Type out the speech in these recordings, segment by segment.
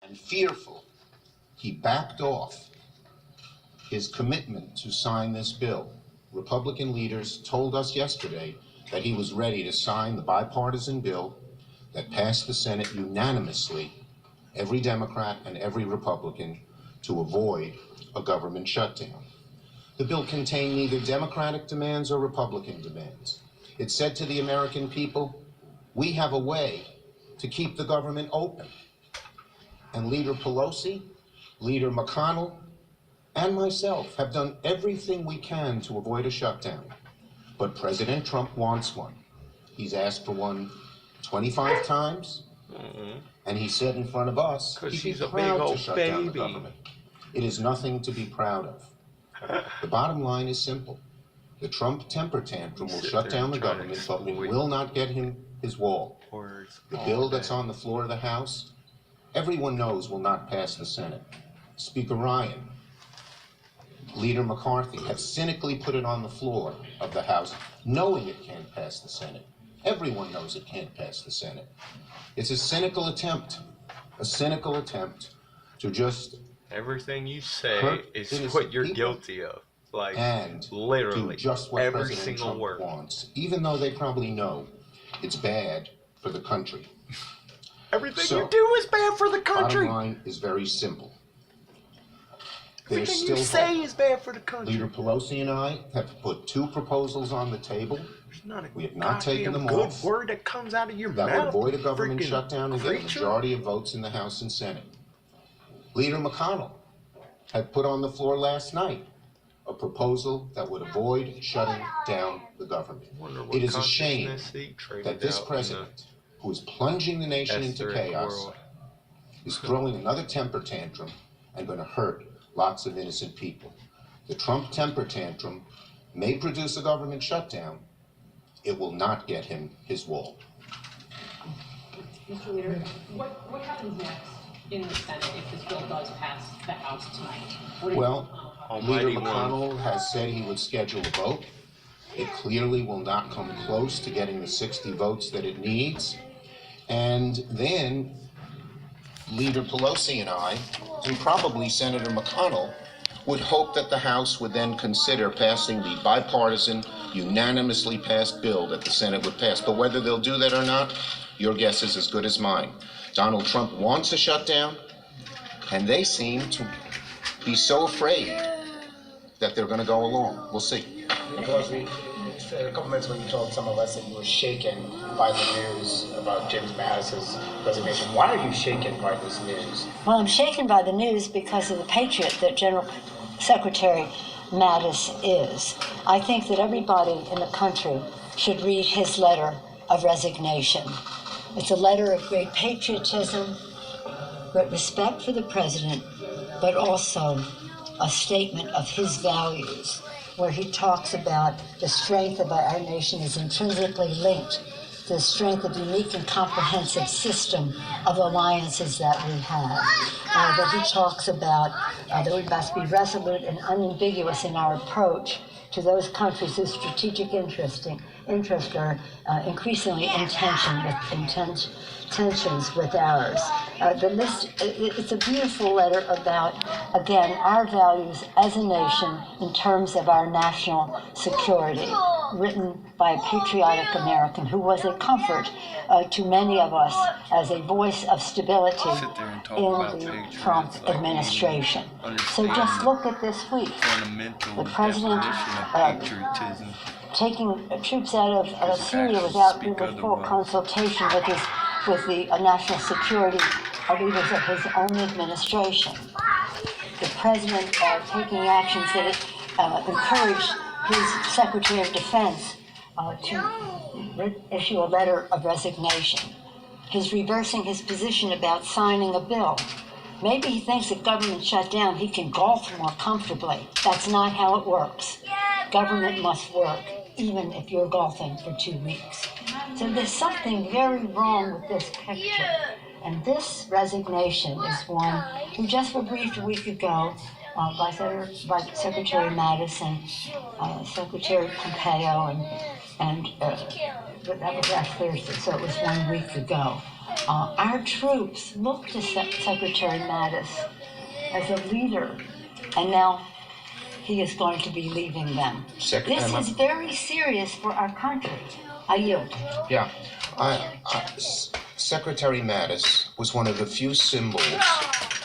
and fearful, he backed off his commitment to sign this bill. Republican leaders told us yesterday that he was ready to sign the bipartisan bill that passed the Senate unanimously, every Democrat and every Republican, to avoid a government shutdown. The bill contained neither Democratic demands or Republican demands. It said to the American people, we have a way to keep the government open. And Leader Pelosi, Leader McConnell, and myself have done everything we can to avoid a shutdown. But President Trump wants one. He's asked for one 25 times, and he said in front of us he'd be proud to shut down the government. It is nothing to be proud of. The bottom line is simple. The Trump temper tantrum will shut down the government, but we will not get him his wall. The bill that's on the floor of the House, everyone knows will not pass the Senate. Speaker Ryan, Leader McCarthy have cynically put it on the floor of the House, knowing it can't pass the Senate. Everyone knows it can't pass the Senate. It's a cynical attempt to just everything you say is what you're guilty of. Like, and literally, just what every President single Trump word wants, even though they probably know it's bad for the country. Everything you do is bad for the country. Bottom line is very simple. Everything you say is bad for the country. Leader Pelosi and I have put two proposals on the table. We have not taken them off. Good word that comes out of your mouth. That would avoid a government shutdown and get a majority of votes in the House and Senate. Leader McConnell had put on the floor last night a proposal that would avoid shutting down the government. It is a shame that this president, who is plunging the nation into chaos, is throwing another temper tantrum and going to hurt lots of innocent people. The Trump temper tantrum may produce a government shutdown. It will not get him his wall. Mr. Leader, what happens next in the Senate if this bill does pass the House tonight? Well, Leader McConnell has said he would schedule a vote. It clearly will not come close to getting the 60 votes that it needs. And then Leader Pelosi and I, and probably Senator McConnell, would hope that the House would then consider passing the bipartisan, unanimously passed bill that the Senate would pass. But whether they'll do that or not, your guess is as good as mine. Donald Trump wants a shutdown, and they seem to be so afraid that they're going to go along. We'll see. Pelosi, a couple minutes ago you told some of us that you were shaken by the news about James Mattis's resignation. Why are you shaken by this news? Well, I'm shaken by the news because of the patriot that General Secretary Mattis is. I think that everybody in the country should read his letter of resignation. It's a letter of great patriotism, great respect for the president, but also a statement of his values, where he talks about the strength of our nation is intrinsically linked to the strength of the unique and comprehensive system of alliances that we have. That he talks about that we must be resolute and unambiguous in our approach to those countries whose strategic interests are increasingly in tensions with ours. The list, it's a beautiful letter about, again, our values as a nation in terms of our national security, written by a patriotic American who was a comfort to many of us as a voice of stability in the Trump administration. So just look at this week. The president taking troops out of Syria without the full consultation with the national security leaders of his own administration. The president taking actions that encouraged his Secretary of Defense to issue a letter of resignation. His reversing his position about signing a bill. Maybe he thinks that government shut down, he can golf more comfortably. That's not how it works. Government must work, even if you're golfing for 2 weeks. So there's something very wrong with this picture. And this resignation is one who just were briefed a week ago by Secretary Mattis and Secretary Pompeo, and that was last Thursday, so it was 1 week ago. Our troops look to Secretary Mattis as a leader, and now he is going to be leaving them. This is very serious for our country. I yield. Yeah. Secretary Mattis was one of the few symbols,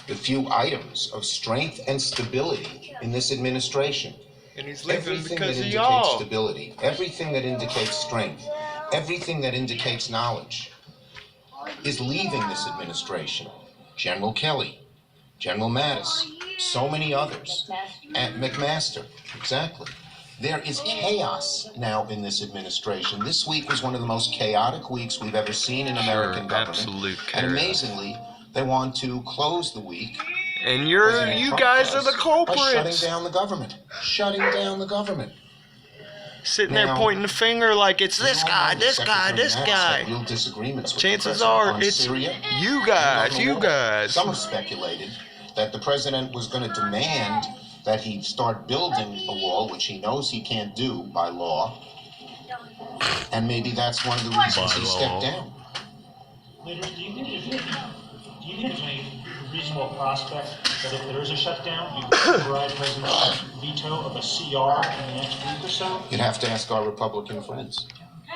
the few items of strength and stability in this administration. And he's leaving Everything because that of indicates y'all. stability, everything that indicates strength, everything that indicates knowledge is leaving this administration. General Kelly, General Mattis, so many others, and McMaster, exactly. There is chaos now in this administration. This week was one of the most chaotic weeks we've ever seen in American government. Absolute And chaos. amazingly, they want to close the week. And you Trump guys are does, the culprits. by shutting down the government. Shutting down the government. Sitting there pointing the finger like it's this guy, this guy, this guy. Real disagreements with Chances the president are on it's Syria you and guys, on the you wall. guys. Some have speculated that the president was going to demand that he start building a wall, which he knows he can't do by law. And maybe that's one of the reasons he stepped down. Leaders, do you think there's any reasonable prospect that if there is a shutdown, you could override President's veto of a CR in the next week or so? You'd have to ask our Republican friends.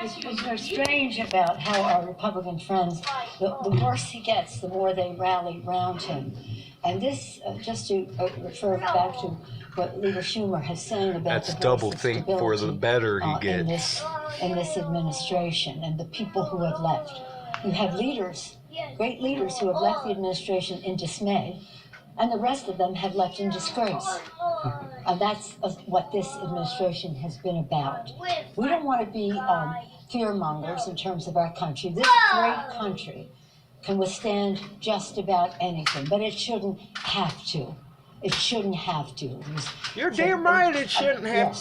It's very strange about how our Republican friends, the worse he gets, the more they rally round him. And this, just to refer back to what Leader Schumer has saying about That's the double voice of think for the stability, better he gets. in this administration and the people who have left. You have leaders, great leaders who have left the administration in dismay, and the rest of them have left in disgrace. And that's what this administration has been about. We don't want to be fear-mongers in terms of our country. This great country can withstand just about anything, but it shouldn't have to. It shouldn't have to. You're damn right it shouldn't have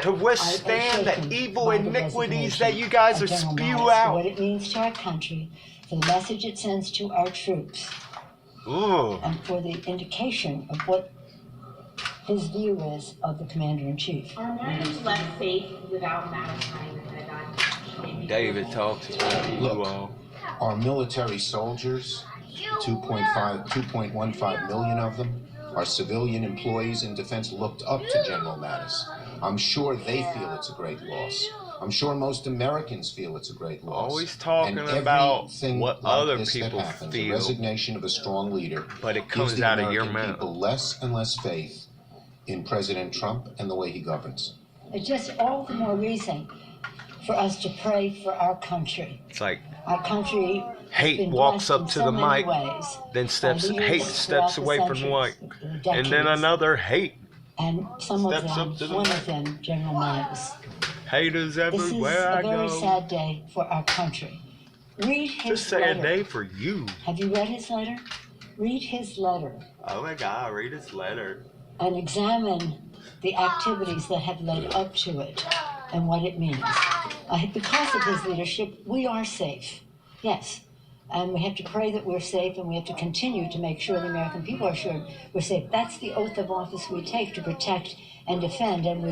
to withstand the evil iniquities that you guys are spew out. What it means to our country, for the message it sends to our troops, Ooh. and for the indication of what his view is of the commander-in-chief. Are Americans left faith without Mattis signing the Pentagon? David talks about you Look. all. Our military soldiers, 2.15 million of them, our civilian employees in defense looked up to General Mattis. I'm sure they feel it's a great loss. I'm sure most Americans feel it's a great loss. Always talking And about everything what like other this that people happens, feel. The resignation of a strong leader, But it gives comes the out of your American mouth. people less and less faith in President Trump and the way he governs. It's just all the more reason for us to pray for our country. It's like Our country hate has been walks blessed up in to so the many mic, ways then steps by leaders hate throughout steps the away from the centuries, mic, the and then decades. another hate. And some of steps them, up to the one mic. of them, General Mattis. Haters This is everywhere a I very go. sad day for our country. Read his Just say letter. a day for you. Have you read his letter? Read his letter Oh my God, read his letter. and examine the activities that have led up to it and what it means. Because of his leadership, we are safe. Yes. And we have to pray that we're safe, and we have to continue to make sure the American people are sure we're safe. That's the oath of office we take, to protect and defend, and we